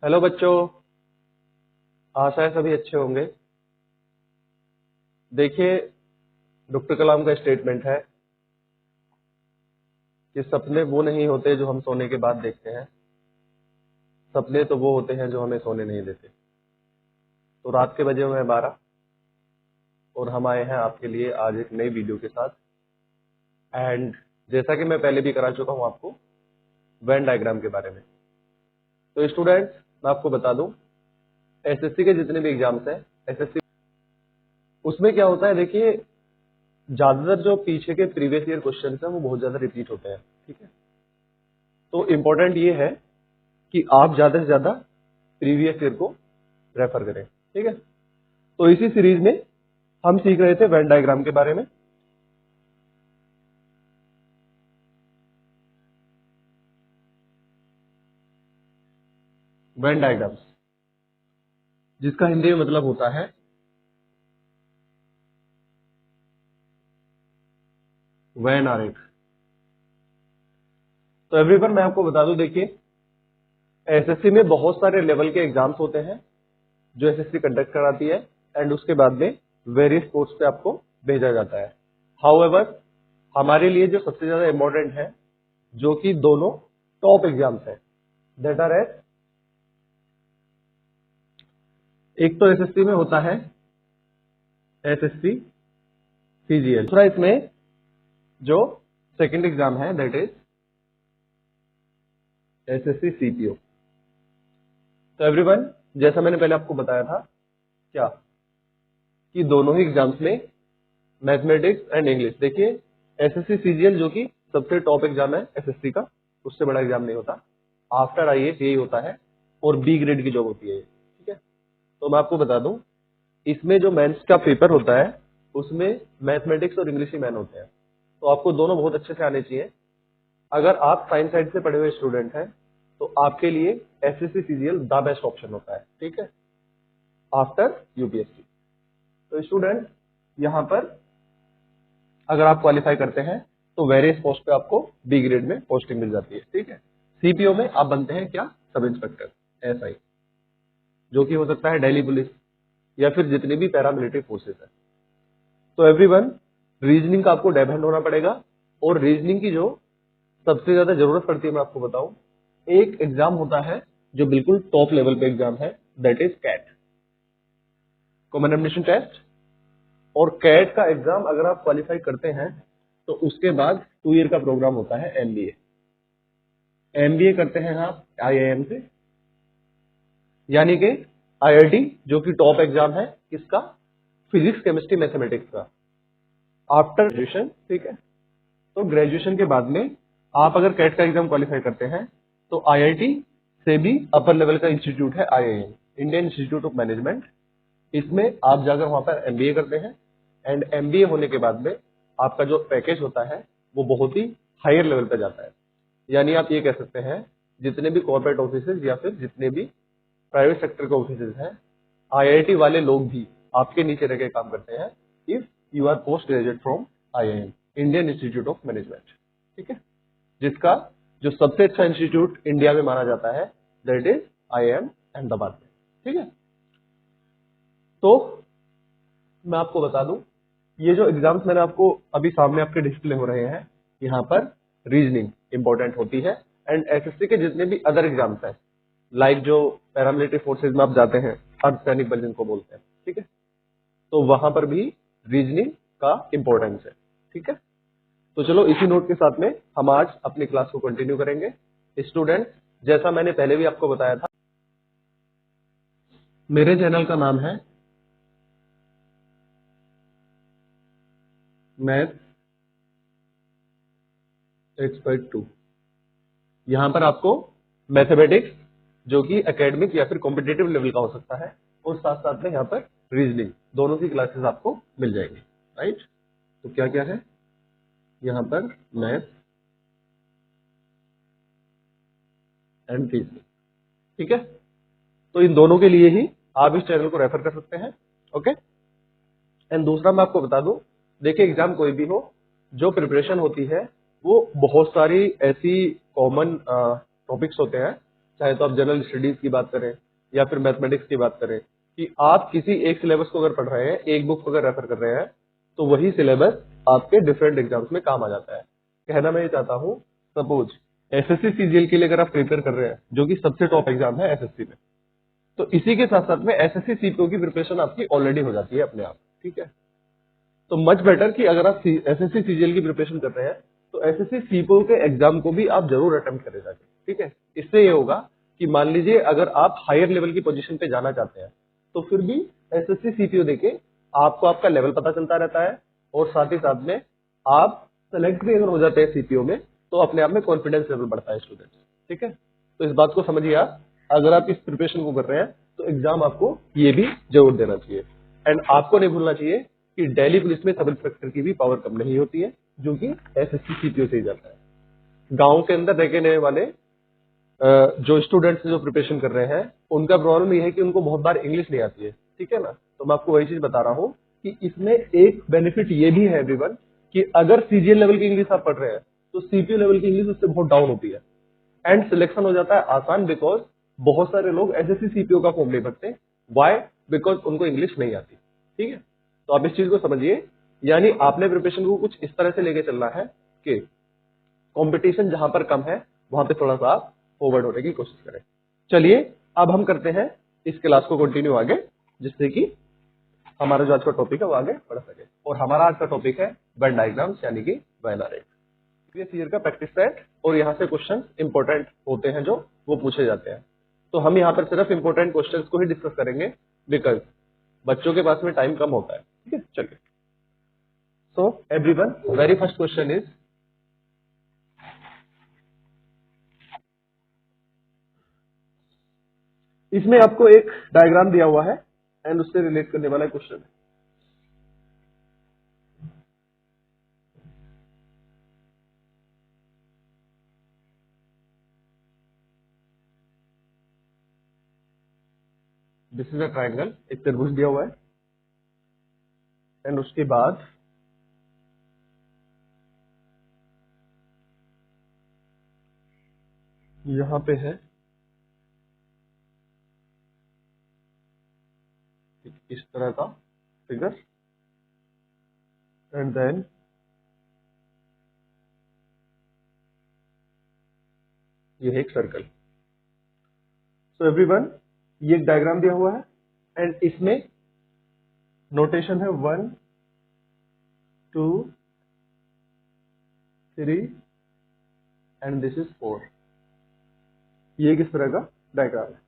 Hello बच्चों, आशा है सभी अच्छे होंगे। देखिए, डॉक्टर कलाम का स्टेटमेंट है कि सपने वो नहीं होते जो हम सोने के बाद देखते हैं, सपने तो वो होते हैं जो हमें सोने नहीं देते। तो रात के बजे हुए हैं 12 और हम आए हैं आपके लिए आज एक नई वीडियो के साथ। एंड जैसा कि मैं पहले भी करा चुका हूं आपको वेन डायग्राम के बारे में। तो स्टूडेंट्स, मैं आपको बता दूं, एसएससी के जितने भी एग्जाम्स हैं, एसएससी उसमें क्या होता है, देखिए ज्यादातर जो पीछे के प्रीवियस ईयर क्वेश्चन हैं वो बहुत ज्यादा रिपीट होते हैं। ठीक है, तो इम्पोर्टेंट ये है कि आप ज्यादा से ज्यादा प्रीवियस ईयर को रेफर करें। ठीक है, तो इसी सीरीज में हम सीख रहे थे वेन डायग्राम के बारे में। वेन डायग्राम्स, जिसका हिंदी में मतलब होता है वेन आरेख। तो एवरीवन, मैं आपको बता दूं, देखिए एसएससी में बहुत सारे लेवल के एग्जाम्स होते हैं जो एसएससी कंडक्ट कराती है एंड उसके बाद में वेरियस पोस्ट पे आपको भेजा जाता है। हाउएवर, हमारे लिए जो सबसे ज्यादा इंपॉर्टेंट है, जो कि दोनों टॉप एग्जाम्स है, दैट आर एट, एक तो एसएससी में होता है एसएससी सीजीएल, दूसरा इसमें जो सेकंड एग्जाम है दैट इज एसएससी सीपीओ। तो एवरीवन, जैसा मैंने पहले आपको बताया था क्या कि दोनों ही एग्जाम्स में मैथमेटिक्स एंड इंग्लिश, देखिए एसएससी सीजीएल जो कि सबसे टॉप एग्जाम है एसएससी का, उससे बड़ा एग्जाम नहीं होता, आफ्टर आईएएस यही होता है और बी ग्रेड की जॉब होती है। ठीक है, तो मैं आपको बता दूं, इसमें जो मेंस का पेपर होता है उसमें मैथमेटिक्स और इंग्लिश ही मेन होते हैं। तो आपको दोनों बहुत अच्छे से आने चाहिए। अगर आप साइंस साइड से पढ़े हुए स्टूडेंट हैं तो आपके लिए SSC CGL the best option होता है। ठीक है, आफ्टर यूपीएससी। तो स्टूडेंट, यहाँ पर अगर आप क्वालिफाई करते हैं तो वेरियस पोस्ट पे आपको बी ग्रेड में पोस्टिंग मिल जाती है। ठीक है, सीपीओ में आप बनते हैं क्या, सब इंस्पेक्टर एसआई, जो कि हो सकता है दिल्ली पुलिस या फिर जितनी भी पैरामिलिट्री फोर्सेस है। तो एवरीवन, रीजनिंग का आपको डेव हैंड होना पड़ेगा और रीजनिंग की जो सबसे ज्यादा जरूरत पड़ती है, मैं आपको बताऊं, एक एग्जाम होता है जो बिल्कुल टॉप लेवल पे एग्जाम है, that is CAT, common elimination test. और कैट का एग्जाम अगर आप क्वालिफाई करते हैं तो उसके बाद 2 ईयर का प्रोग्राम होता है एमबीए। एमबीए करते हैं आप आईआईएम से, यानी कि आईआईटी जो कि टॉप एग्जाम है किसका, फिजिक्स केमिस्ट्री मैथमेटिक्स का, आफ्टर ग्रेजुएशन। ठीक है, तो ग्रेजुएशन के बाद में आप अगर कैट का एग्जाम क्वालिफाई करते हैं तो आईआईटी से भी अपर लेवल का इंस्टीट्यूट है IIM, Indian institute of management, इसमें आप जाकर वहां पर एमबीए करते हैं एंड एमबीए होने के बाद में आपका जो पैकेज होता है वो बहुत ही हायर लेवल पे जाता है। यानी आप ये कह सकते हैं, जितने भी कॉर्पोरेट ऑफिसेज या फिर जितने भी प्राइवेट सेक्टर के ऑफिसेज हैं, आईआईटी वाले लोग भी आपके नीचे रह के काम करते हैं if you R post graduate from IIM, Indian institute of management. ठीक है, जिसका जो सबसे अच्छा इंस्टीट्यूट इंडिया में माना जाता है दैट इज आईआईएम अहमदाबाद में। ठीक है, तो मैं आपको बता दूं, ये जो एग्जाम्स मैंने आपको अभी सामने आपके डिस्प्ले हो रहे हैं, यहाँ पर रीजनिंग इंपॉर्टेंट होती है एंड एसएससी के जितने भी अदर एग्जाम्स हैं, लाइक जो पैरामिलिट्री फोर्सेज में आप जाते हैं, अर्धसैनिक बल जिनको बोलते हैं, ठीक है, तो वहां पर भी रीजनिंग का इंपॉर्टेंस है। ठीक है, तो चलो इसी नोट के साथ में हम आज अपनी क्लास को कंटिन्यू करेंगे। स्टूडेंट, जैसा मैंने पहले भी आपको बताया था, मेरे चैनल का नाम है मैथ एक्सपर्ट 2। यहाँ पर आपको मैथमेटिक्स जो कि एकेडमिक या फिर कॉम्पिटेटिव लेवल का हो सकता है और साथ साथ में यहाँ पर रीजनिंग, दोनों की क्लासेस आपको मिल जाएंगी। राइट, तो क्या क्या है यहाँ पर, मैथ एंड रीजनिंग। ठीक है, तो इन दोनों के लिए ही आप इस चैनल को रेफर कर सकते हैं। ओके, एंड दूसरा मैं आपको बता दूं, देखिए एग्जाम कोई भी हो, जो प्रिपरेशन होती है वो बहुत सारी ऐसी कॉमन टॉपिक्स होते हैं चाहे तो आप जनरल स्टडीज की बात करें या फिर मैथमेटिक्स की बात करें, कि आप किसी एक सिलेबस को अगर पढ़ रहे हैं, एक बुक को अगर रेफर कर रहे हैं, तो वही सिलेबस आपके डिफरेंट एग्जाम्स में काम आ जाता है। कहना मैं ये चाहता हूँ, सपोज एसएससी सीजीएल के लिए अगर आप प्रिपेयर कर रहे हैं, जो कि सबसे टॉप एग्जाम है एसएससी में, तो इसी के साथ साथ में एसएससी सीपीओ की प्रिपरेशन आपकी ऑलरेडी हो जाती है अपने आप, ठीक है। तो मच बेटर कि अगर आप एसएससी सीजीएल की प्रिपरेशन कर रहे हैं, तो एसएससी सीपीओ के एग्जाम को भी आप जरूर अटेम्प्ट करें जाके, ठीक है। इससे ये होगा कि मान लीजिए अगर आप हायर लेवल की पोजीशन पे जाना चाहते हैं, तो फिर भी एसएससी सीपीओ देके आपको आपका लेवल पता चलता रहता है, और साथ ही साथ में आप सेलेक्ट भी अगर हो जाते हैं सीपीओ में, तो अपने आप में कॉन्फिडेंस लेवल बढ़ता है स्टूडेंट्स, ठीक है। तो इस बात को समझिए आप, अगर आप इस प्रिपरेशन को कर रहे हैं, तो एग्जाम आपको ये भी जरूर देना चाहिए। एंड आपको नहीं भूलना चाहिए कि दिल्ली पुलिस में सब इंस्पेक्टर की भी पावर कम नहीं होती है, जो कि एसएससी सीपीओ से ही जाता है। गांव के अंदर रहने वाले जो स्टूडेंट्स जो प्रिपरेशन कर रहे हैं, उनका प्रॉब्लम ये है कि उनको बहुत बार इंग्लिश नहीं आती है, ठीक है ना। तो मैं आपको वही चीज बता रहा हूँ कि इसमें एक बेनिफिट ये भी है एवरीवन, कि अगर सीजीएल लेवल की इंग्लिश आप पढ़ रहे हैं, तो सीपीओ लेवल की इंग्लिश उससे बहुत डाउन होती है, एंड सिलेक्शन हो जाता है आसान, बिकॉज बहुत सारे लोग एसएससी सीपीओ का फॉर्म नहीं भरते। वाई? बिकॉज उनको इंग्लिश नहीं आती, ठीक है। तो आप इस चीज को समझिए, यानी आपने प्रिपरेशन को कुछ इस तरह से लेके चलना है कि कंपटीशन जहां पर कम है, वहां पे थोड़ा सा आप फॉरवर्ड होने की कोशिश करें। चलिए अब हम करते हैं इस क्लास को कंटिन्यू आगे, जिससे कि हमारा जो आज का टॉपिक है वो आगे बढ़ सके। और हमारा आज का टॉपिक है वेन डायग्राम्स, यानी कि वेन आरेख। प्रीवियस ईयर का प्रैक्टिस सेट, और यहाँ से क्वेश्चन इंपॉर्टेंट होते हैं जो वो पूछे जाते हैं। तो हम यहाँ पर सिर्फ इंपॉर्टेंट क्वेश्चंस को ही डिस्कस करेंगे, बिकॉज बच्चों के पास में टाइम कम होता है, ठीक है। चलिए, so everyone, very first question is, इसमें आपको एक डायग्राम दिया हुआ है एंड उससे रिलेट करने वाला क्वेश्चन है। दिस इज अ ट्राइंगल, एक त्रिभुज दिया हुआ है, एंड उसके बाद यहां पे है इस तरह का फिगर, एंड देन ये है एक सर्कल। सो एवरीवन, ये एक डायग्राम दिया हुआ है, एंड इसमें नोटेशन है 1 2 3 एंड दिस इज 4। ये किस तरह का डायग्राम है?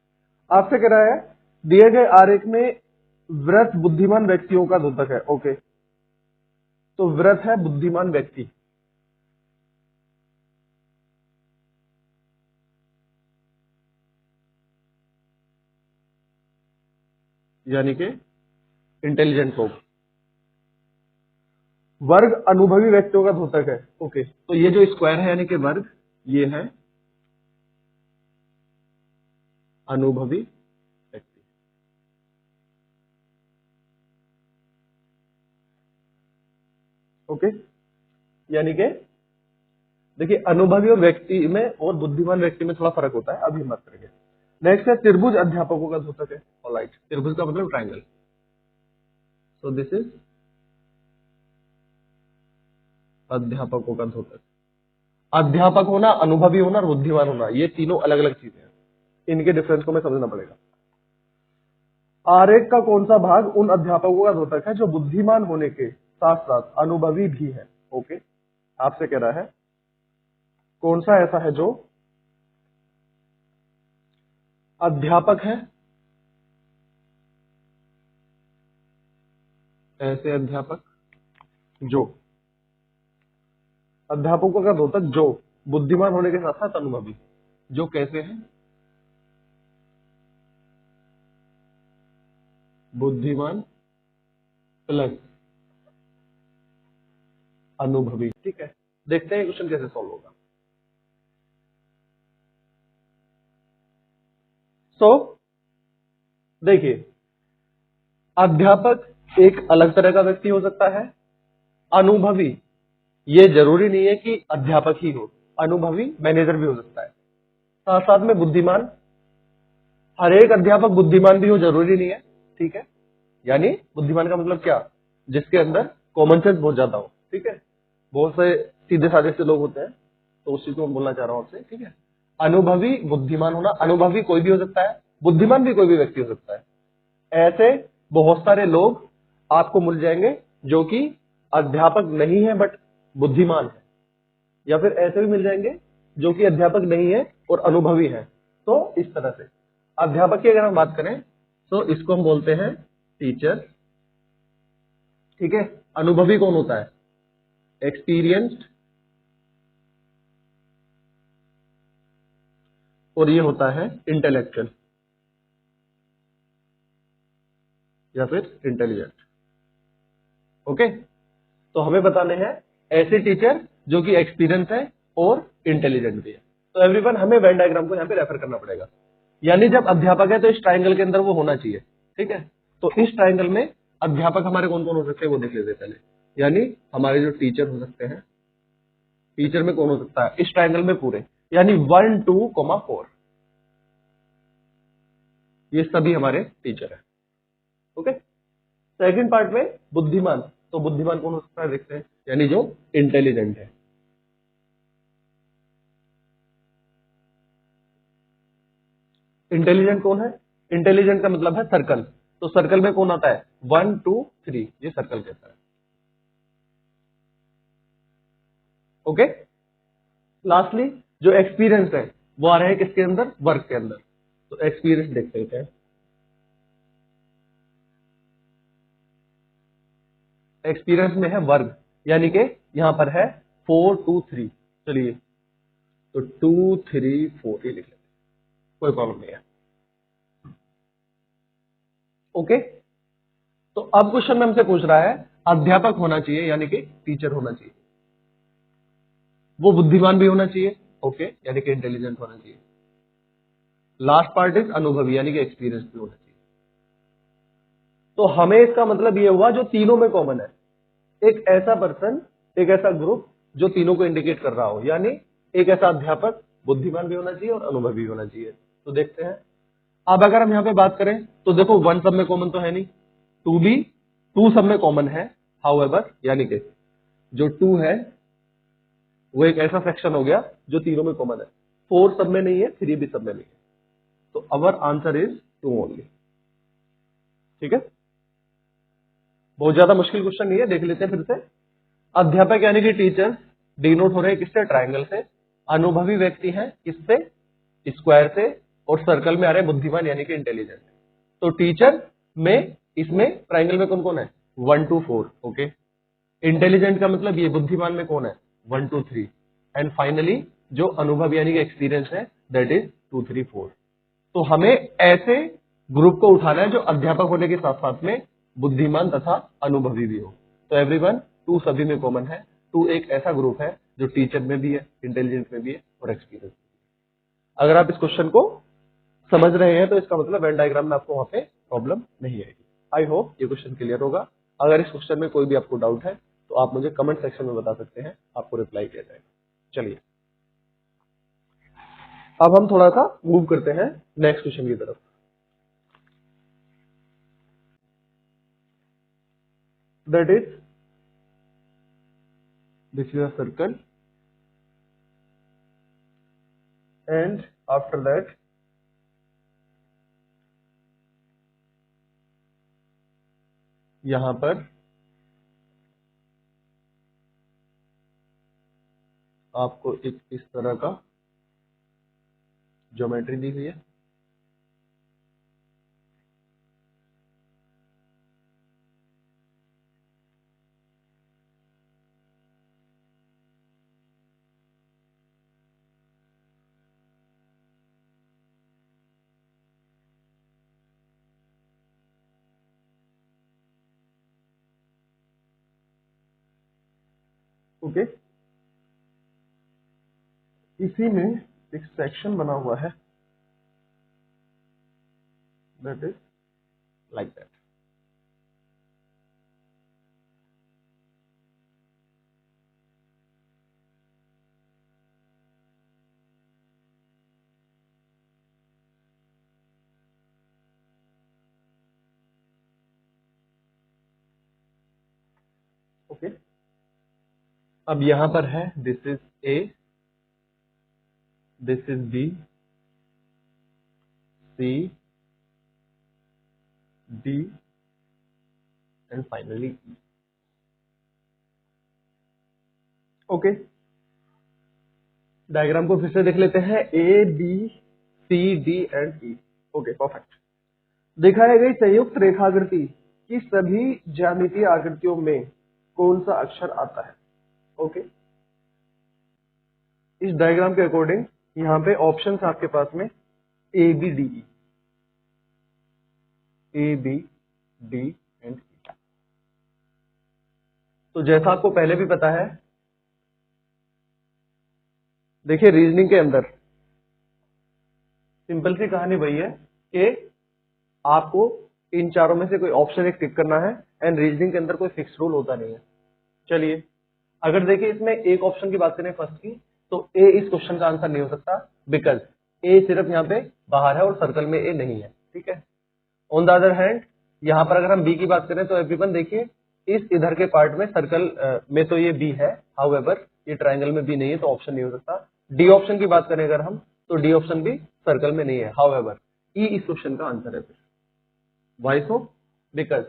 आपसे कह रहा है दिए गए आरेख में व्रत बुद्धिमान व्यक्तियों का द्योतक है। ओके, तो व्रत है बुद्धिमान व्यक्ति, यानी कि इंटेलिजेंट लोग। वर्ग अनुभवी व्यक्तियों का द्योतक है। ओके, तो ये जो स्क्वायर है यानी कि वर्ग, ये है अनुभवी व्यक्ति। ओके, यानी कि देखिए, अनुभवी और व्यक्ति में और बुद्धिमान व्यक्ति में थोड़ा फर्क होता है, अभी हम बात करेंगे। नेक्स्ट है त्रिभुज अध्यापकों का द्योतक है। ऑलराइट, त्रिभुज का मतलब ट्राइंगल। सो दिस इज अध्यापकों का द्योतक। अध्यापक होना, अनुभवी होना और बुद्धिमान होना, ये तीनों अलग अलग चीजें हैं, इनके डिफरेंस को हमें समझना पड़ेगा। आरेख का कौन सा भाग उन अध्यापकों का द्योतक है जो बुद्धिमान होने के साथ साथ अनुभवी भी है? ओके, आपसे कह रहा है कौन सा ऐसा है जो अध्यापक है, ऐसे अध्यापक जो अध्यापकों का द्योतक जो बुद्धिमान होने के साथ साथ अनुभवी, जो कैसे हैं? बुद्धिमान प्लस अनुभवी, ठीक है। देखते हैं क्वेश्चन कैसे सॉल्व होगा। सो देखिए, अध्यापक एक अलग तरह का व्यक्ति हो सकता है, अनुभवी ये जरूरी नहीं है कि अध्यापक ही हो, अनुभवी मैनेजर भी हो सकता है, साथ साथ में बुद्धिमान। हर एक अध्यापक बुद्धिमान भी हो जरूरी नहीं है, ठीक है। यानी बुद्धिमान का मतलब क्या, जिसके अंदर कॉमन सेंस बहुत ज्यादा हो, ठीक है। बहुत से सीधे साधे से लोग होते हैं, तो उसी को मैं बोलना चाह रहा हूं आपसे, ठीक है। अनुभवी बुद्धिमान होना, अनुभवी कोई भी हो सकता है, बुद्धिमान भी कोई भी व्यक्ति हो सकता है। ऐसे बहुत सारे लोग आपको मिल जाएंगे जो कि अध्यापक नहीं है बट बुद्धिमान है, या फिर ऐसे भी मिल जाएंगे जो कि अध्यापक नहीं है और अनुभवी है। तो इस तरह से अध्यापक की अगर हम बात करें तो इसको हम बोलते हैं टीचर, ठीक है। अनुभवी कौन होता है, एक्सपीरियंस्ड, और ये होता है इंटेलेक्चुअल या फिर इंटेलिजेंट। ओके, तो हमें बताने हैं ऐसे टीचर जो कि एक्सपीरियंस है और इंटेलिजेंट भी है। तो एवरीवन हमें वेन डायग्राम को यहाँ पे रेफर करना पड़ेगा। यानी जब अध्यापक है तो इस ट्राइंगल के अंदर वो होना चाहिए, ठीक है। तो इस ट्राइंगल में अध्यापक हमारे कौन कौन हो सकते हैं वो देख लेते हैं पहले। यानी हमारे जो टीचर हो सकते हैं, टीचर में कौन हो सकता है इस ट्राइंगल में पूरे, यानी 1 2 4, ये सभी हमारे टीचर है। ओके, सेकंड पार्ट में बुद्धिमान, तो बुद्धिमान कौन हो सकता है देखते हैं, यानी जो इंटेलिजेंट है। इंटेलिजेंट कौन है, इंटेलिजेंट का मतलब है सर्कल, तो सर्कल में कौन आता है 1 2 3, ये सर्कल कहता है। ओके, लास्टली जो एक्सपीरियंस है वो आ रहा है किसके अंदर, वर्क के अंदर। तो एक्सपीरियंस देखते हैं, एक्सपीरियंस में है वर्ग, यानी कि यहां पर है 4 2 3। चलिए तो 2 3 4 ये लिख लेते हैं, कोई प्रॉब्लम नहीं है। ओके, तो अब क्वेश्चन में हमसे पूछ रहा है अध्यापक होना चाहिए यानी कि टीचर होना चाहिए, वो बुद्धिमान भी होना चाहिए, ओके, यानी कि इंटेलिजेंट होना चाहिए। लास्ट पार्ट इज अनुभवी यानी कि एक्सपीरियंस भी होना चाहिए। तो हमें इसका मतलब ये हुआ जो तीनों में कॉमन है, एक ऐसा पर्सन, एक ऐसा ग्रुप जो तीनों को इंडिकेट कर रहा हो, यानी एक ऐसा अध्यापक बुद्धिमान भी होना चाहिए और अनुभवी भी होना चाहिए। तो देखते हैं, अब अगर हम यहां पे बात करें तो देखो 1 सब में कॉमन तो है नहीं, 2 भी 2 सब में कॉमन है, हाउएवर यानी कि जो 2 है वो एक ऐसा सेक्शन हो गया जो तीनों में कॉमन है, 4 सब में नहीं है, 3 भी सब में नहीं है। तो अवर आंसर इज 2 ओनली, ठीक है। बहुत ज्यादा मुश्किल क्वेश्चन नहीं है, देख लेते हैं फिर से। अध्यापक यानी कि टीचर डिनोट हो रहे हैं किससे, ट्राइंगल से। अनुभवी व्यक्ति हैं किससे, स्क्वायर से। और सर्कल में आ रहे हैं बुद्धिमान यानी कि इंटेलिजेंट। तो टीचर में इसमें ट्राइंगल में कौन कौन है 1 2 4, ओके। इंटेलिजेंट का मतलब ये बुद्धिमान में कौन है 1 2 3, एंड फाइनली जो अनुभव यानी कि एक्सपीरियंस है दैट इज 2 3 4। तो हमें ऐसे ग्रुप को उठाना है जो अध्यापक होने के साथ साथ में बुद्धिमान तथा अनुभवी भी हो। तो एवरीवन 2 सभी में कॉमन है, 2 एक ऐसा ग्रुप है जो टीचर में भी है, इंटेलिजेंस में भी है और एक्सपीरियंस। अगर आप इस क्वेश्चन को समझ रहे हैं तो इसका मतलब वेन डायग्राम में आपको वहां पे प्रॉब्लम नहीं आएगी। आई होप ये क्वेश्चन क्लियर होगा। अगर इस क्वेश्चन में कोई भी आपको डाउट है तो आप मुझे कमेंट सेक्शन में बता सकते हैं, आपको रिप्लाई किया जाएगा। चलिए अब हम थोड़ा सा मूव करते हैं नेक्स्ट क्वेश्चन की तरफ। That is this is a circle and after that यहां पर आपको एक इस तरह का ज्योमेट्री दी हुई है। ओके, इसी में एक सेक्शन बना हुआ है that is like that. Okay, अब यहां पर है this is A, this is B, C, D and finally E. Okay, diagram को फिर से देख लेते हैं, A B C D and E. Okay perfect. दिखाई गई संयुक्त रेखाकृति की सभी ज्यामितीय आकृतियों में कौन सा अक्षर आता है? ओके, इस डायग्राम के अकॉर्डिंग यहाँ पे ऑप्शंस आपके पास में A B D E, A B D and E. तो जैसा आपको पहले भी पता है, देखिए रीजनिंग के अंदर सिंपल सी कहानी वही है कि आपको इन चारों में से कोई ऑप्शन एक टिक करना है, एंड रीजनिंग के अंदर कोई फिक्स रूल होता नहीं है। चलिए, अगर देखिए इसमें एक ऑप्शन की बात करें फर्स्ट की, तो ए इस क्वेश्चन का आंसर नहीं हो सकता, बिकॉज ए सिर्फ यहाँ पे बाहर है और सर्कल में ए नहीं है। ठीक है, ऑन द अदर हैंड यहाँ पर अगर हम बी की बात करें तो एवरीवन देखिए इस इधर के पार्ट में सर्कल में तो ये बी है, हाउएवर ये ट्राइंगल में बी नहीं है, तो ऑप्शन नहीं हो सकता। डी ऑप्शन की बात करें अगर हम, तो डी ऑप्शन भी सर्कल में नहीं है, हाउएवर ई इस क्वेश्चन का आंसर है। फिर वाई सो? बिकॉज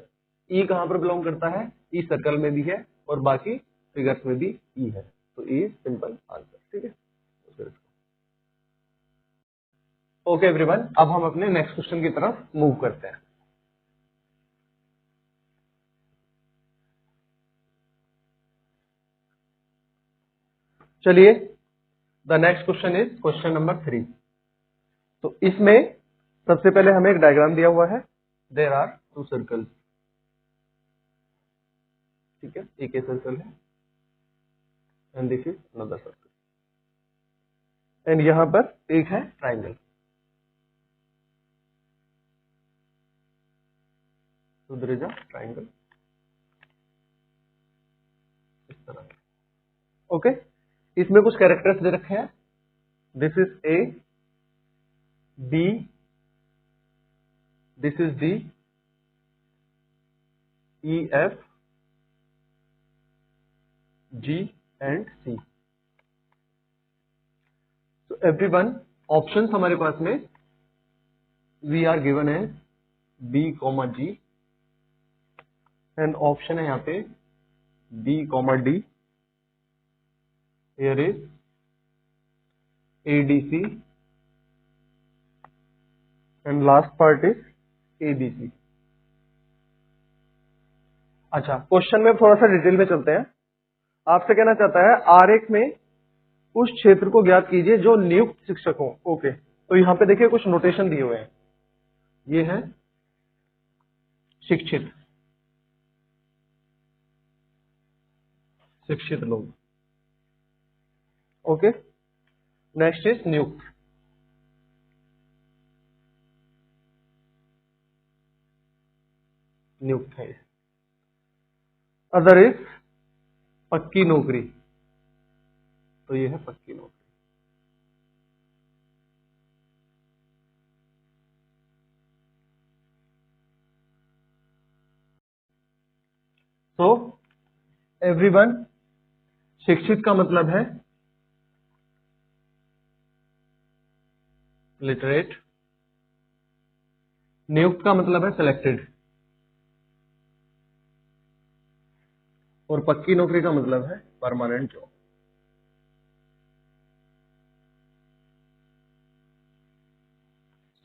ई कहां पर बिलोंग करता है? ई सर्कल में भी है और बाकी फिगर्स में भी ई है, तो ई इज सिंपल आंसर। ठीक है, ओके एवरीवन, अब हम अपने नेक्स्ट क्वेश्चन की तरफ मूव करते हैं। चलिए, the next question is question number 3। तो इसमें सबसे पहले हमें एक डायग्राम दिया हुआ है, देयर आर टू सर्कल्स। ठीक है, एक ये सर्कल है and this is another circle, and यहां पर एक है ट्राइंगल। तो देयर इज अ ट्राइंगल इस तरह। ओके, इसमें कुछ कैरेक्टर्स दे रखे हैं, this is A, B, this is D, E F, G and C. तो एवरीवन, ऑप्शंस हमारे पास में वी आर गिवन है B comma G, and option है यहाँ पे B comma D, here is A D C, and last part is A B C. अच्छा, question में थोड़ा सा डिटेल में चलते हैं। आपसे कहना चाहता है आरेख में उस क्षेत्र को ज्ञात कीजिए जो नियुक्त शिक्षक हो। ओके, तो यहाँ पे देखिए कुछ नोटेशन दिए हुए हैं, ये है शिक्षित, शिक्षित लोग। ओके, नेक्स्ट इज नियुक्त, नियुक्त है। अदर इज पक्की नौकरी, तो ये है पक्की नौकरी। तो एवरीवन, शिक्षित का मतलब है लिटरेट, नियुक्त का मतलब है सिलेक्टेड, और पक्की नौकरी का मतलब है परमानेंट जॉब।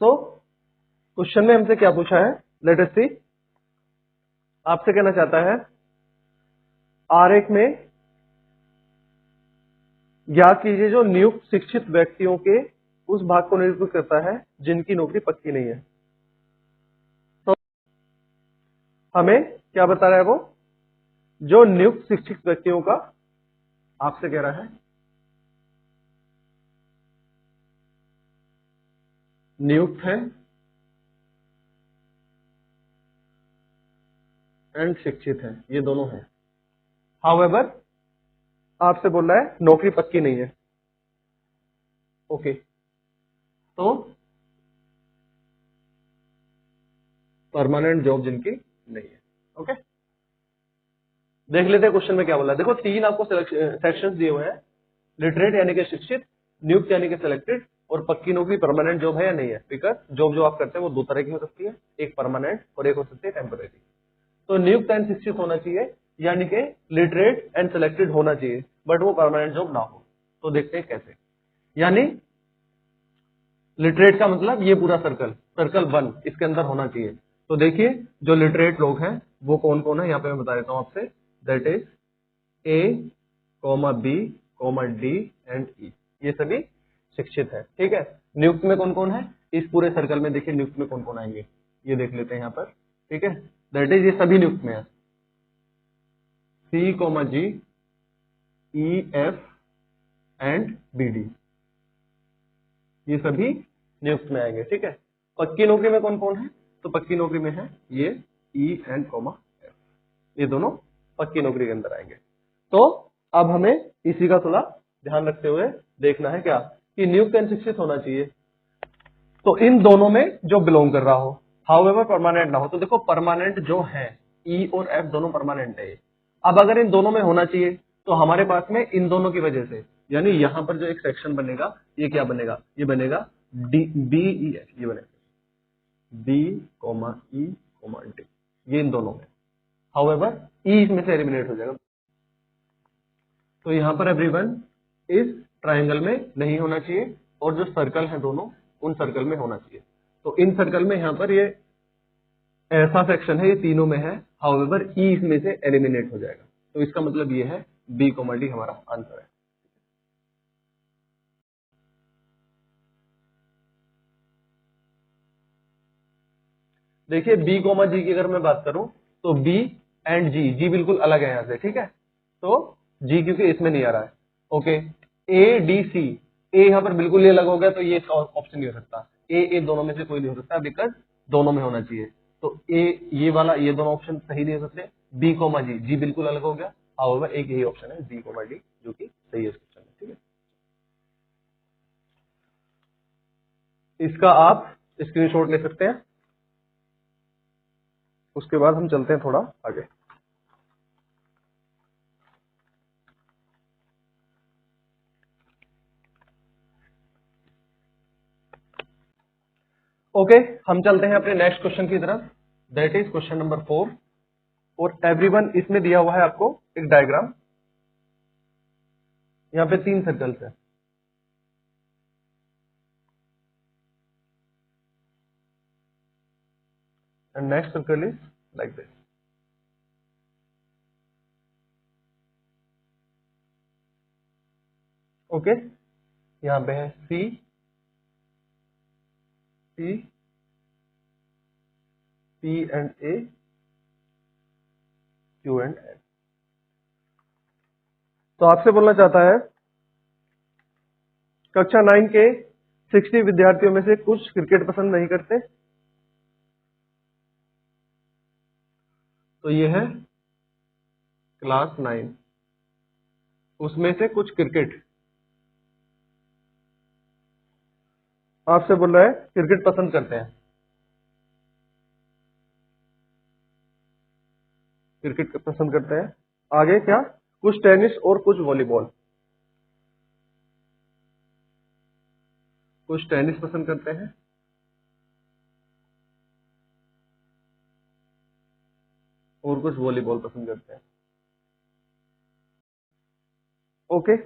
तो क्वेश्चन में हमसे क्या पूछा है, लेट अस सी। आपसे कहना चाहता है आरेख में ज्ञात कीजिए जो नियुक्त शिक्षित व्यक्तियों के उस भाग को निरूपित करता है जिनकी नौकरी पक्की नहीं है। तो हमें क्या बता रहा है वो, जो नियुक्त शिक्षित व्यक्तियों का, आपसे कह रहा है नियुक्त है एंड शिक्षित है, ये दोनों है। हाउएवर आपसे बोल रहा है नौकरी पक्की नहीं है। ओके, तो परमानेंट जॉब जिनकी नहीं है। ओके, देख लेते हैं क्वेश्चन में क्या बोला है। देखो 3 आपको सेक्शंस दिए हुए हैं, लिटरेट यानी कि शिक्षित, नियुक्त यानी कि सिलेक्टेड, और पक्की नौकरी परमानेंट जॉब है या नहीं है। बिकॉज जॉब जो आप करते हैं वो 2 तरह की हो सकती है, एक परमानेंट और एक हो सकती है टेम्पररी। तो नियुक्त एंड शिक्षित होना चाहिए, यानी कि लिटरेट एंड सिलेक्टेड होना चाहिए, बट वो परमानेंट जॉब ना हो। तो देखते हैं कैसे। यानी लिटरेट का मतलब ये पूरा सर्कल 1 इसके अंदर होना चाहिए। तो देखिए जो लिटरेट लोग हैं वो कौन कौन है, यहाँ पे मैं बता देता हूं आपसे। That is A, B, D and E, ये सभी शिक्षित है। ठीक है। नियुक्त में कौन कौन है, इस पूरे सर्कल में देखिए नियुक्त में कौन कौन आएंगे, ये देख लेते हैं यहाँ पर। ठीक है, दैट इज ये सभी नियुक्त में है। C, G, E, F and BD, ये सभी नियुक्त में आएंगे। ठीक है। पक्की नौकरी में कौन कौन है, तो पक्की नौकरी में है ये E एंड F, ये दोनों पक्की नौकरी के अंदर आएंगे। तो अब हमें इसी का थोड़ा ध्यान रखते हुए देखना है क्या, कि नियुक्त एंड शिक्षित होना चाहिए तो इन दोनों में जो बिलोंग कर रहा हो, हाउएवर परमानेंट ना हो। तो देखो परमानेंट जो है E और F दोनों परमानेंट है। अब अगर इन दोनों में होना चाहिए तो हमारे पास में इन दोनों की वजह से, यानी यहां पर जो एक सेक्शन बनेगा ये क्या बनेगा, ये बनेगा BEF, ये बनेगा B, E, D, ये इन दोनों में। हाउएवर E इसमें से एलिमिनेट हो जाएगा। तो यहां पर एवरीवन इस ट्रायंगल में नहीं होना चाहिए, और जो सर्कल है दोनों उन सर्कल में होना चाहिए। तो इन सर्कल में यहां पर ये ऐसा सेक्शन है, ये तीनों में है, हाउएवर E इसमें से एलिमिनेट हो जाएगा। तो इसका मतलब ये है B, D हमारा आंसर है। देखिए B, G की अगर मैं बात करूं तो B एंड G बिल्कुल अलग है यहां से। ठीक है, तो G क्योंकि इसमें नहीं आ रहा है। Okay, A, D, C, A यहां पर बिल्कुल ही अलग हो गया, तो ये ऑप्शन नहीं हो सकता। A दोनों में से कोई नहीं हो सकता, बिकॉज दोनों में होना चाहिए। तो A ये वाला, ये दोनों ऑप्शन सही नहीं हो सकते। B, G बिल्कुल अलग हो गया। हाउएवर एक यही ऑप्शन है B, D, जो कि सही है इस क्वेश्चन में। ठीक है, इसका आप स्क्रीनशॉट ले सकते हैं। उसके बाद हम चलते हैं थोड़ा आगे। ओके, हम चलते हैं अपने नेक्स्ट क्वेश्चन की तरफ, दैट इज क्वेश्चन नंबर 4। और एवरीवन इसमें दिया हुआ है आपको एक डायग्राम, यहाँ पे 3 सर्कल्स है। And next circle is like this. Okay, यहाँ पे है C, P, P and A, Q and N। तो आपसे बोलना चाहता है कक्षा 9 के 60 विद्यार्थियों में से कुछ क्रिकेट पसंद नहीं करते। तो ये है क्लास 9, उसमें से कुछ क्रिकेट, आपसे बोल रहा है क्रिकेट पसंद करते हैं, क्रिकेट पसंद करते हैं। आगे क्या, कुछ टेनिस और कुछ वॉलीबॉल, कुछ टेनिस पसंद करते हैं और कुछ वॉलीबॉल पसंद करते हैं। ओके,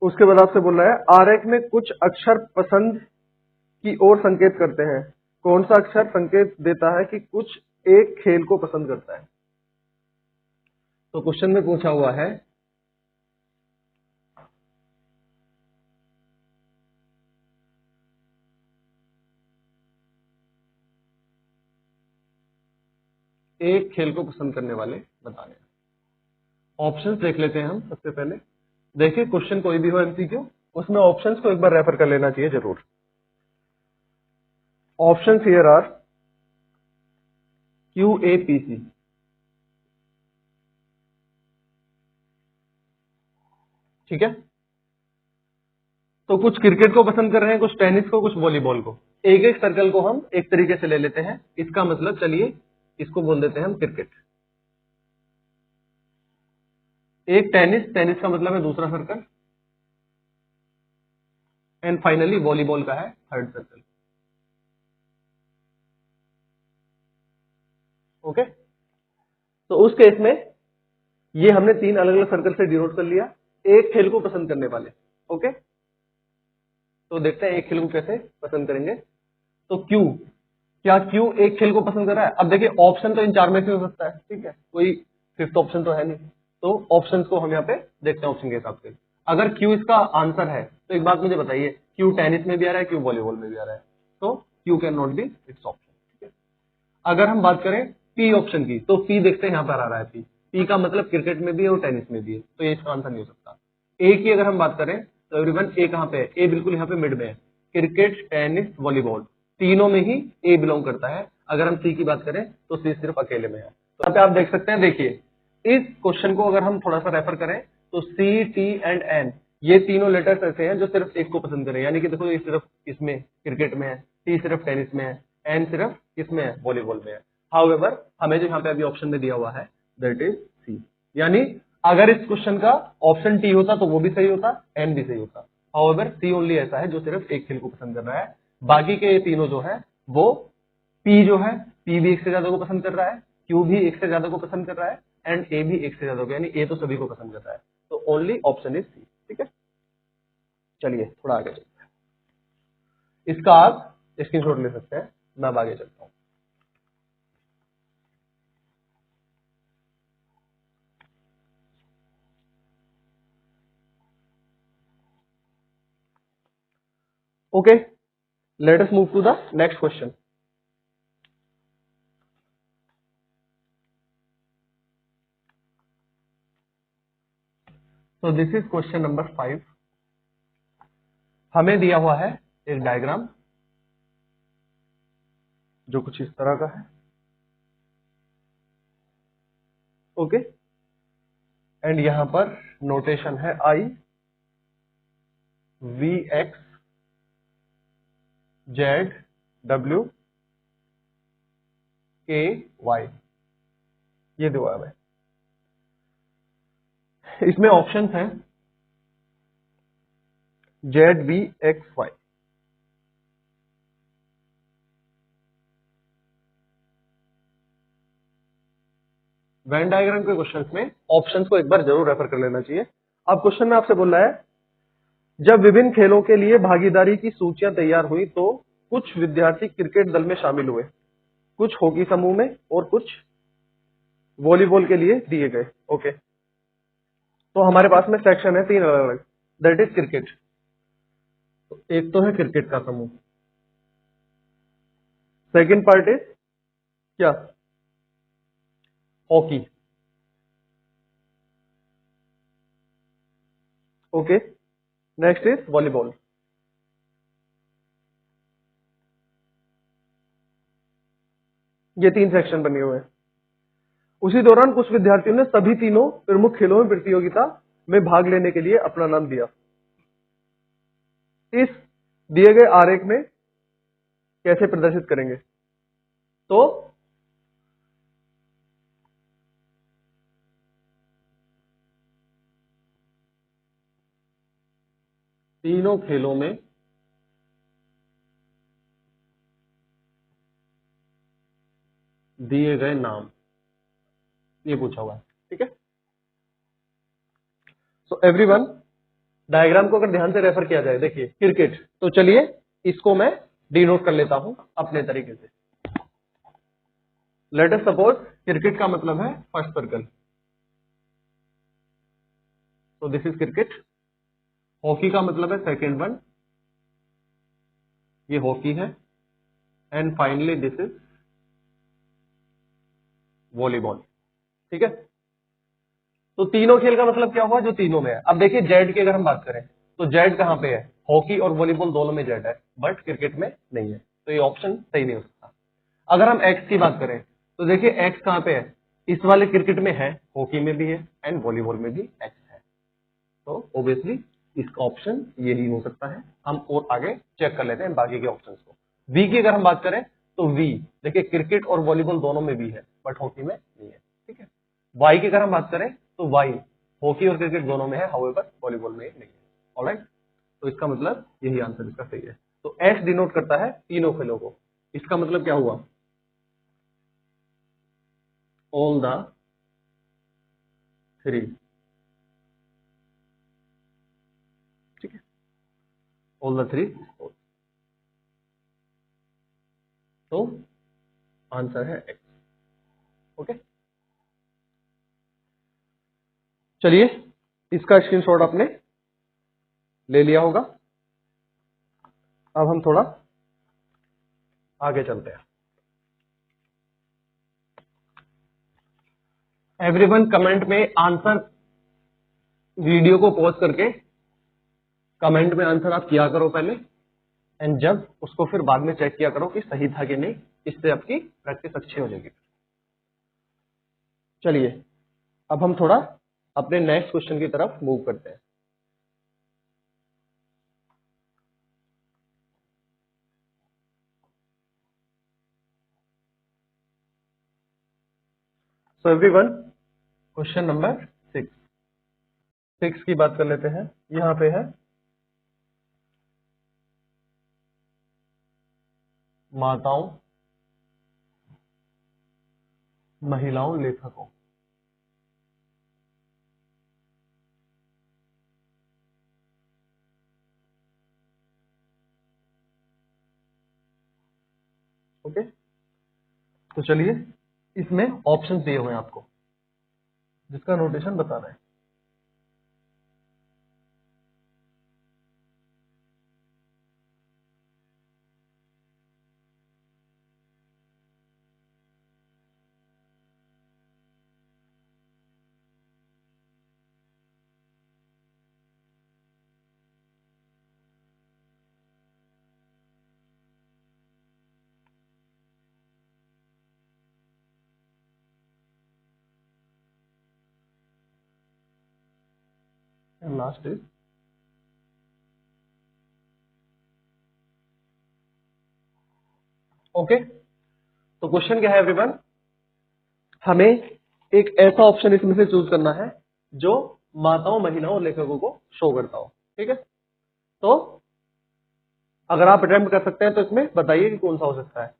उसके बाद आपसे बोल रहा है आरेख में कुछ अक्षर पसंद की ओर संकेत करते हैं। कौन सा अक्षर संकेत देता है कि कुछ एक खेल को पसंद करता है। तो क्वेश्चन में पूछा हुआ है एक खेल को पसंद करने वाले बताने। ऑप्शंस देख लेते हैं हम सबसे पहले। देखिए क्वेश्चन कोई भी हो एमसीक्यू, उसमें ऑप्शंस को एक बार रेफर कर लेना चाहिए जरूर। Options here are QAPC। ठीक है, तो कुछ क्रिकेट को पसंद कर रहे हैं, कुछ टेनिस को, कुछ वॉलीबॉल को। एक एक सर्कल को हम एक तरीके से ले लेते हैं। इसका मतलब चलिए इसको बोल देते हैं हम क्रिकेट। एक टेनिस, टेनिस का मतलब है दूसरा सर्कल, एंड फाइनली वॉलीबॉल का है थर्ड सर्कल। ओके, तो उस केस में ये हमने तीन अलग अलग सर्कल से डिनोट कर लिया एक खेल को पसंद करने वाले। ओके, तो देखते हैं एक खेल को कैसे पसंद करेंगे। तो क्यू, क्या क्यू एक खेल को पसंद कर रहा है? अब देखिए ऑप्शन तो इन चार में से हो सकता है, ठीक है, कोई फिफ्थ ऑप्शन तो है नहीं, तो ऑप्शंस को हम यहाँ पे देखते हैं ऑप्शन के हिसाब से। अगर क्यू इसका आंसर है तो एक बात मुझे बताइए, क्यू टेनिस में भी आ रहा है, क्यू वॉलीबॉल में भी आ रहा है, तो Q can not be it's option, ठीक है। अगर हम बात करें पी ऑप्शन की, तो पी देखते हैं यहाँ पर आ रहा है, पी, पी का मतलब क्रिकेट में भी है और टेनिस में भी है, तो ये इसका आंसर नहीं हो सकता। ए की अगर हम बात करें तो एवरीवन ए कहाँ पे है? ए बिल्कुल यहाँ पे मिड में है, क्रिकेट टेनिस वॉलीबॉल तीनों में ही ए बिलोंग करता है। अगर हम सी की बात करें तो सी सिर्फ अकेले में है। तो यहाँ पे आप देख सकते हैं, देखिए इस क्वेश्चन को अगर हम थोड़ा सा रेफर करें तो सी, टी एंड एन ये तीनों लेटर्स ऐसे हैं जो सिर्फ एक को पसंद करें, यानी कि देखो ये सिर्फ इसमें क्रिकेट में है, टी सिर्फ टेनिस में है, एन सिर्फ किसमें है? वॉलीबॉल में है। हाउएवर हमें जो यहाँ पे अभी ऑप्शन में दिया हुआ है दैट इज सी, यानी अगर इस क्वेश्चन का ऑप्शन टी होता तो वो भी सही होता, एन भी सही होता। हाउएवर सी ओनली ऐसा है जो सिर्फ एक खेल को पसंद कर रहा है, बाकी के ये तीनों जो है वो पी जो है, पी भी एक से ज्यादा को पसंद कर रहा है, क्यू भी एक से ज्यादा को पसंद कर रहा है, एंड ए भी एक से ज्यादा को, यानी ए तो सभी को पसंद कर रहा है, तो ओनली ऑप्शन इज सी, ठीक है। चलिए थोड़ा आगे चलते हैं, इसका आप स्क्रीनशॉट ले सकते हैं, मैं अब आगे चलता हूं। Okay, let us move to the next question. So this is question number 5. हमें दिया हुआ है एक डायग्राम जो कुछ इस तरह का है, ओके, एंड यहां पर नोटेशन है I V X Z W K Y, ये दिया हुआ है। इसमें ऑप्शन है Z V X Y. Venn diagram के क्वेश्चंस में ऑप्शंस को एक बार जरूर रेफर कर लेना चाहिए। अब क्वेश्चन में आपसे बोल रहा है जब विभिन्न खेलों के लिए भागीदारी की सूचियां तैयार हुई तो कुछ विद्यार्थी क्रिकेट दल में शामिल हुए, कुछ हॉकी समूह में और कुछ वॉलीबॉल के लिए दिए गए। ओके, तो हमारे पास में सेक्शन है तीन अलग अलग, दैट इज क्रिकेट। तो एक तो है क्रिकेट का समूह, सेकंड पार्ट इज क्या? Hockey. Okay, next is volleyball. ये तीन सेक्शन बने हुए हैं। उसी दौरान कुछ विद्यार्थियों ने सभी तीनों प्रमुख खेलों में प्रतियोगिता में भाग लेने के लिए अपना नाम दिया। इस दिए गए आरेख में कैसे प्रदर्शित करेंगे? तो तीनों खेलों में दिए गए नाम, ये पूछा हुआ है, ठीक है। सो एवरीवन, डायग्राम को अगर ध्यान से रेफर किया जाए, देखिए क्रिकेट, तो चलिए इसको मैं डिनोट कर लेता हूं अपने तरीके से। लेट अस सपोज क्रिकेट का मतलब है फर्स्ट सर्कल, तो दिस इज क्रिकेट। हॉकी का मतलब है सेकेंड वन, ये हॉकी है, and finally this is volleyball, ठीक है। तो तीनों खेल का मतलब क्या हुआ? जो तीनों में है। अब देखिए जेड की अगर हम बात करें तो जेड कहां पे है? हॉकी और वॉलीबॉल दोनों में जेड है, बट क्रिकेट में नहीं है, तो ये ऑप्शन सही नहीं हो सकता। अगर हम एक्स की बात करें तो देखिए एक्स कहां पे है? इस वाले क्रिकेट में है, हॉकी में भी है, एंड वॉलीबॉल में भी एक्स है, तो ऑब्वियसली इसका ऑप्शन ये नहीं हो सकता है। हम और आगे चेक कर लेते हैं बाकी के ऑप्शंस को। वी की अगर हम बात करें तो वी देखिए क्रिकेट और वॉलीबॉल दोनों में भी है, बट हॉकी में नहीं है, ठीक है। वाई की अगर हम बात करें तो वाई हॉकी और क्रिकेट दोनों में है, हाउएवर वॉलीबॉल में नहीं है। ऑलराइट, तो इसका मतलब यही आंसर इसका सही है। तो एस डिनोट करता है तीनों खेलों को। इसका मतलब क्या हुआ? All the three. ठीक है, ऑल द थ्री। तो आंसर है एक्स। ओके, चलिए इसका स्क्रीनशॉट आपने ले लिया होगा। अब हम थोड़ा आगे चलते हैं। एवरीवन कमेंट में आंसर, वीडियो को पॉज करके कमेंट में आंसर आप किया करो पहले, एंड जब उसको फिर बाद में चेक किया करो कि सही था कि नहीं, इससे आपकी प्रैक्टिस अच्छी हो जाएगी। चलिए अब हम थोड़ा अपने नेक्स्ट क्वेश्चन की तरफ मूव करते हैं। सो एवरीवन, क्वेश्चन नंबर 6 की बात कर लेते हैं। यहां पे है माताओं, महिलाओं, लेखकों। ओके, तो चलिए इसमें ऑप्शंस दिए हुए हैं आपको, जिसका नोटेशन बताना है। Last is okay. तो क्वेश्चन क्या है एवरीवन? हमें एक ऐसा ऑप्शन इसमें से चूज करना है जो माताओं, महिलाओं और लेखकों को शो करता हो। ठीक है, तो अगर आप अटेम्प्ट कर सकते हैं तो इसमें बताइए कि कौन सा हो सकता है।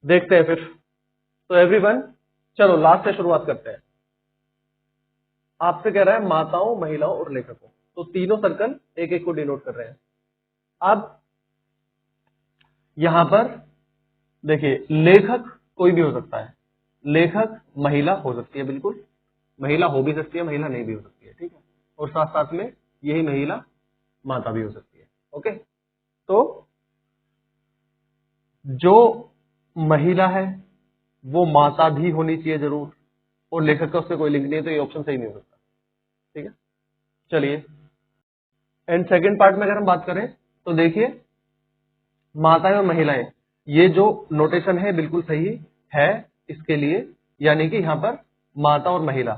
देखते हैं फिर। तो एवरीवन, चलो लास्ट से शुरुआत करते हैं। आपसे कह रहा है माताओं, महिलाओं और लेखकों, तो तीनों सर्कल एक एक को डिनोट कर रहे हैं। अब यहां पर देखिए, लेखक कोई भी हो सकता है। लेखक महिला हो सकती है, बिल्कुल महिला हो भी सकती है, महिला नहीं भी हो सकती है। ठीक है, और साथ साथ में यही महिला माता भी हो सकती है। ओके, तो जो महिला है वो माता भी होनी चाहिए जरूर, और लेखक का उससे कोई लिंक नहीं है, तो ये ऑप्शन सही नहीं हो सकता। ठीक है, चलिए एंड सेकंड पार्ट में अगर हम बात करें तो देखिए, माताएं और महिलाएं, ये जो नोटेशन है बिल्कुल सही है इसके लिए, यानी कि यहां पर माता और महिला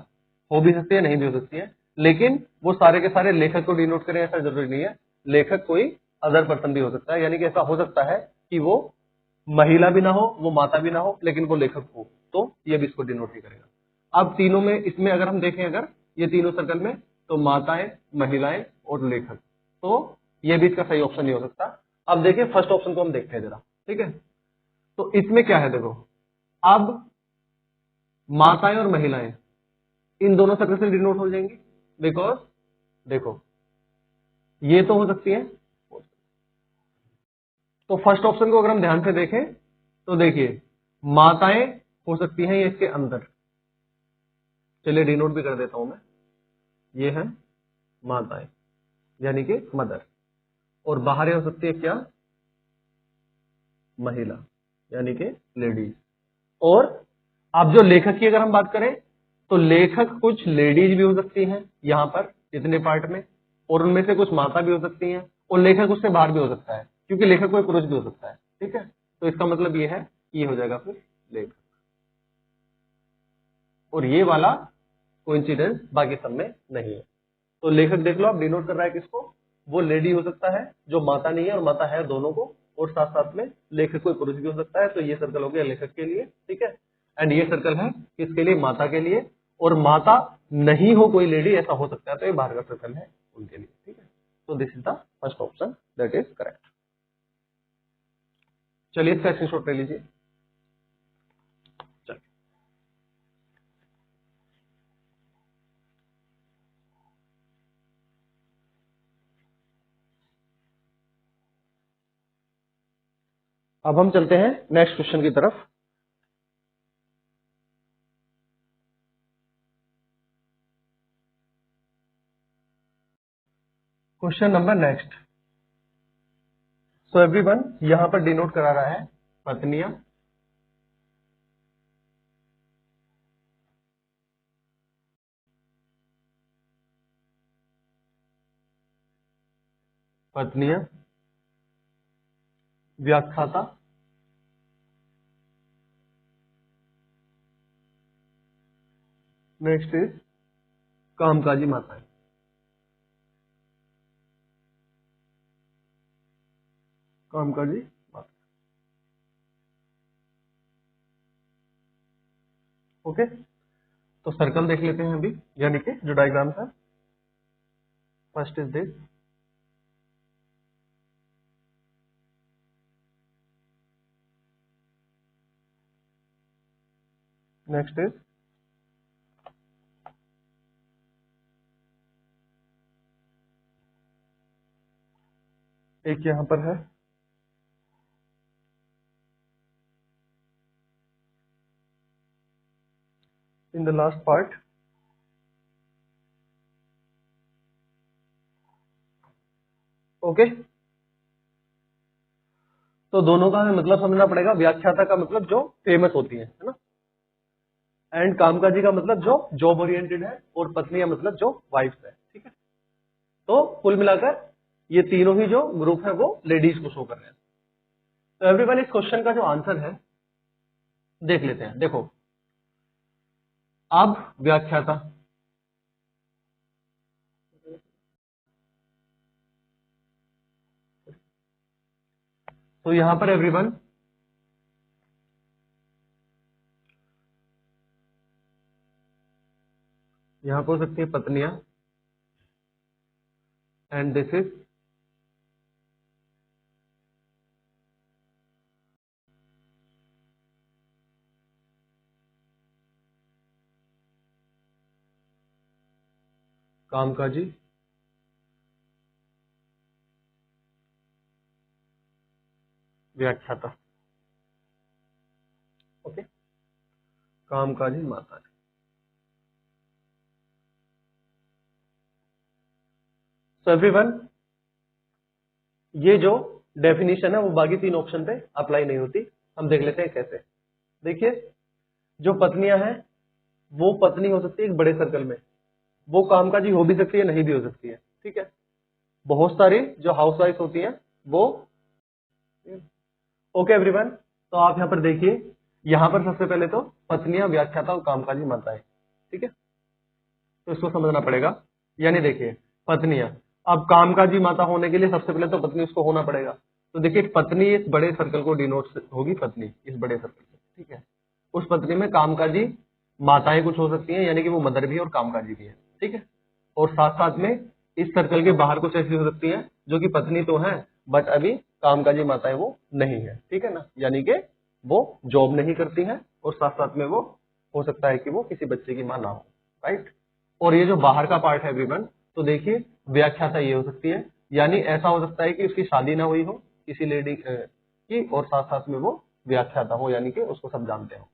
हो भी सकती है, नहीं भी हो सकती है, लेकिन वो सारे के सारे लेखक को डिनोट करें ऐसा जरूरी नहीं है। लेखक कोई अदर पर्सन भी हो सकता है, यानी कि ऐसा हो सकता है कि वो महिला भी ना हो, वो माता भी ना हो, लेकिन वो लेखक हो, तो ये भी इसको डिनोट नहीं करेगा। अब तीनों में, इसमें अगर हम देखें, अगर ये तीनों सर्कल में, तो माताएं, महिलाएं और लेखक, तो ये भी इसका सही ऑप्शन नहीं हो सकता। अब देखिए फर्स्ट ऑप्शन को हम देखते हैं जरा। ठीक है, तो इसमें क्या है, देखो अब माताएं और महिलाएं इन दोनों सर्कल से डिनोट हो जाएंगी, बिकॉज देखो ये तो हो सकती है। तो फर्स्ट ऑप्शन को अगर हम ध्यान से देखें तो देखिए, माताएं हो सकती हैं ये इसके अंदर, चलिए डिनोट भी कर देता हूं मैं, ये है माताएं यानी कि मदर, और बाहर ये हो सकती है क्या, महिला यानी कि लेडीज। और अब जो लेखक की अगर हम बात करें तो लेखक कुछ लेडीज भी हो सकती हैं यहां पर इतने पार्ट में, और उनमें से कुछ माता भी हो सकती हैं, और लेखक उससे बाहर भी हो सकता है, क्योंकि लेखक कोई पुरुष भी हो सकता है। ठीक है, तो इसका मतलब ये है, ये हो जाएगा फिर लेखक, और ये वाला कोइंसिडेंस बाकी सब में नहीं है। तो लेखक देख लो आप, डिनोट कर रहा है किसको, वो लेडी हो सकता है जो माता नहीं है और माता है दोनों को, और साथ साथ में लेखक कोई पुरुष भी हो सकता है, तो ये सर्कल हो गया लेखक के लिए। ठीक है, एंड ये सर्कल है किसके लिए, माता के लिए, और माता नहीं हो कोई लेडी, ऐसा हो सकता है, तो ये बाहर का सर्कल है उनके लिए, ठीक है। तो this is the first option that is correct. चलिए इसका स्क्रीनशॉट ले लीजिए। चलिए अब हम चलते हैं नेक्स्ट क्वेश्चन की तरफ। Question number next. So everyone यहां पर डिनोट करा रहा है पत्नियां, पत्नियां, व्याख्याता, नेक्स्ट इज कामकाजी माताएं। कामकाजी माता, ओके। तो सर्कल देख लेते हैं अभी, यानी कि जो डायग्राम है। First is this, next is एक यहां पर है, in the last part okay. तो दोनों का हमें मतलब समझना पड़ेगा। व्याख्याता का मतलब जो फेमस होती है ना, एंड कामकाजी का मतलब जो जॉब ओरिएंटेड है, और पत्नियां मतलब जो वाइफ्स है, ठीक है। तो कुल मिलाकर ये तीनों ही जो ग्रुप है वो लेडीज को शो कर रहे हैं। तो एवरीवन इस क्वेश्चन का जो आंसर है देख लेते हैं। देखो अब व्याख्याता, तो यहां पर एवरीवन यहां पर हो सकती है पत्नियां, एंड दिस इज कामकाजी व्याख्याता, ओके। कामकाजी माता। सो एवरीवन ये जो डेफिनेशन है वो बाकी तीन ऑप्शन पे अप्लाई नहीं होती। हम देख लेते हैं कैसे। देखिए जो पत्नियां हैं वो पत्नी हो सकती है एक बड़े सर्कल में, वो कामकाजी हो भी सकती है, नहीं भी हो सकती है, ठीक है। बहुत सारी जो हाउसवाइफ होती हैं वो, ओके एवरीवन। तो आप यहां पर देखिए, यहां पर सबसे पहले तो पत्नियां, व्याख्याता और कामकाजी माताएं, ठीक है। तो इसको समझना पड़ेगा। यानी देखिए पत्नियां, अब कामकाजी माता होने के लिए सबसे पहले तो पत्नी उसको होना पड़ेगा। तो देखिए पत्नी इस बड़े सर्कल को डिनोट होगी, पत्नी इस बड़े सर्कल से, ठीक है। उस पत्नी में कामकाजी माताएं कुछ हो सकती हैं, यानी कि वो मदर भी है और कामकाजी भी है, ठीक है। और साथ साथ में इस सर्कल के बाहर कुछ ऐसी हो सकती है जो कि पत्नी तो है बट अभी कामकाजी माताएं वो नहीं है, ठीक है ना। यानी कि वो जॉब नहीं करती हैं, और साथ साथ में वो हो सकता है कि वो किसी बच्चे की मां ना हो, राइट। और ये जो बाहर का पार्ट है एवरीवन, तो देखिए व्याख्याता ये हो सकती है, यानी ऐसा हो सकता है कि उसकी शादी ना हुई हो किसी लेडी की, और साथ साथ में वो व्याख्याता हो, यानी कि उसको सब जानते हो।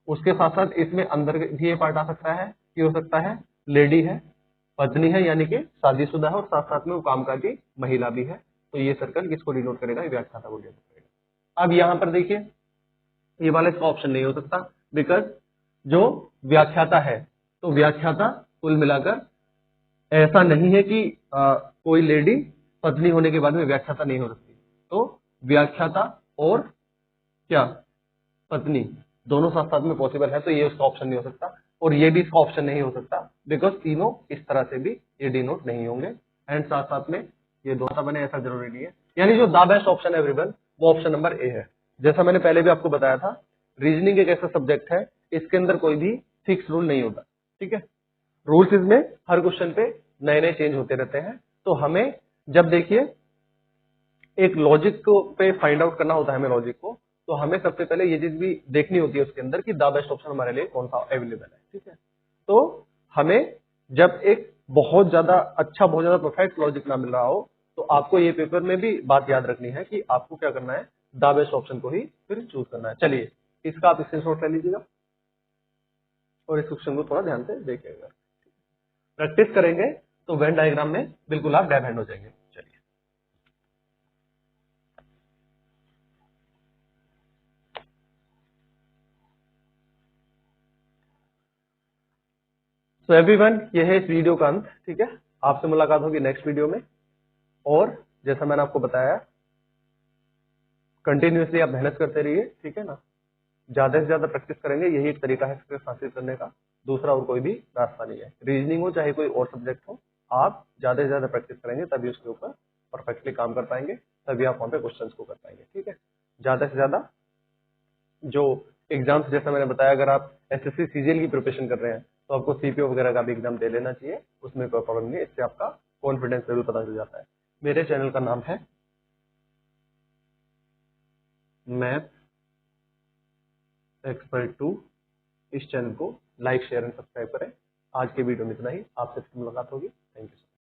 उसके साथ साथ इसमें अंदर भी ये पार्ट आ सकता है कि हो सकता है लेडी है, पत्नी है, यानी कि शादीशुदा है, और साथ साथ में वो कामकाजी महिला भी है। तो ये सर्कल किसको डिनोट करेगा, ये व्याख्याता को डिनोट करेगा। अब यहाँ पर देखिए ये वाला इसका ऑप्शन नहीं हो सकता, बिकॉज जो व्याख्याता है, तो व्याख्याता कुल मिलाकर ऐसा नहीं है कि कोई लेडी पत्नी होने के बाद में व्याख्याता नहीं हो सकती। तो व्याख्याता और क्या पत्नी दोनों साथ साथ में पॉसिबल है, तो ये उसका ऑप्शन नहीं हो सकता, और ये भी इसका ऑप्शन नहीं हो सकता, बिकॉज तीनों इस तरह से भी ये डिनोट नहीं होंगे। एंड साथ साथ में ये दोनों बने ऐसा जरूरी नहीं है। यानी जो द बेस्ट ऑप्शन है एवरीवन वो ऑप्शन नंबर ए है। जैसा मैंने पहले भी आपको बताया था, रीजनिंग एक ऐसा सब्जेक्ट है, इसके अंदर कोई भी फिक्स रूल नहीं होता, ठीक है। रूल्स इसमें हर क्वेश्चन पे नए नए चेंज होते रहते हैं। तो हमें जब देखिए एक लॉजिक को पे फाइंड आउट करना होता है हमें लॉजिक को, तो हमें सबसे पहले ये चीज भी देखनी होती है उसके अंदर कि द बेस्ट ऑप्शन हमारे लिए कौन सा अवेलेबल है, ठीक है। तो हमें जब एक बहुत ज्यादा अच्छा, बहुत ज्यादा परफेक्ट लॉजिक ना मिल रहा हो, तो आपको ये पेपर में भी बात याद रखनी है कि आपको क्या करना है, द बेस्ट ऑप्शन को ही फिर चूज करना है। चलिए इसका आप स्क्रीनशॉट ले लीजिएगा और इस क्वेश्चन को थोड़ा ध्यान से देखिएगा। प्रैक्टिस करेंगे तो वेन डायग्राम में बिल्कुल आप डेव हैंड हो जाएंगे। चलिए तो एवरीवन, ये है इस वीडियो का अंत, ठीक है। आपसे मुलाकात होगी नेक्स्ट वीडियो में। और जैसा मैंने आपको बताया, कंटिन्यूअसली आप मेहनत करते रहिए, ठीक है ना। ज्यादा से ज्यादा प्रैक्टिस करेंगे, यही एक तरीका है सक्सेस हासिल करने का, दूसरा और कोई भी रास्ता नहीं है। रीजनिंग हो चाहे कोई और सब्जेक्ट हो, आप ज्यादा से ज्यादा प्रैक्टिस करेंगे तभी उसके ऊपर परफेक्टली काम कर पाएंगे, तभी आप वहां पे क्वेश्चंस को कर पाएंगे, ठीक है। ज्यादा से ज्यादा जो एग्जाम्स, जैसा मैंने बताया, अगर आप एसएससी सीजीएल की प्रिपरेशन कर रहे हैं तो आपको सीपीओ वगैरह का भी एग्जाम दे लेना चाहिए, उसमें कोई प्रॉब्लम नहीं है। इससे आपका कॉन्फिडेंस लेवल पता चल जाता है। मेरे चैनल का नाम है मैथ एक्सपर्ट 2। इस चैनल को लाइक, शेयर एंड सब्सक्राइब करें। आज के वीडियो में इतना ही, आपसे फिर मुलाकात होगी। Thank you.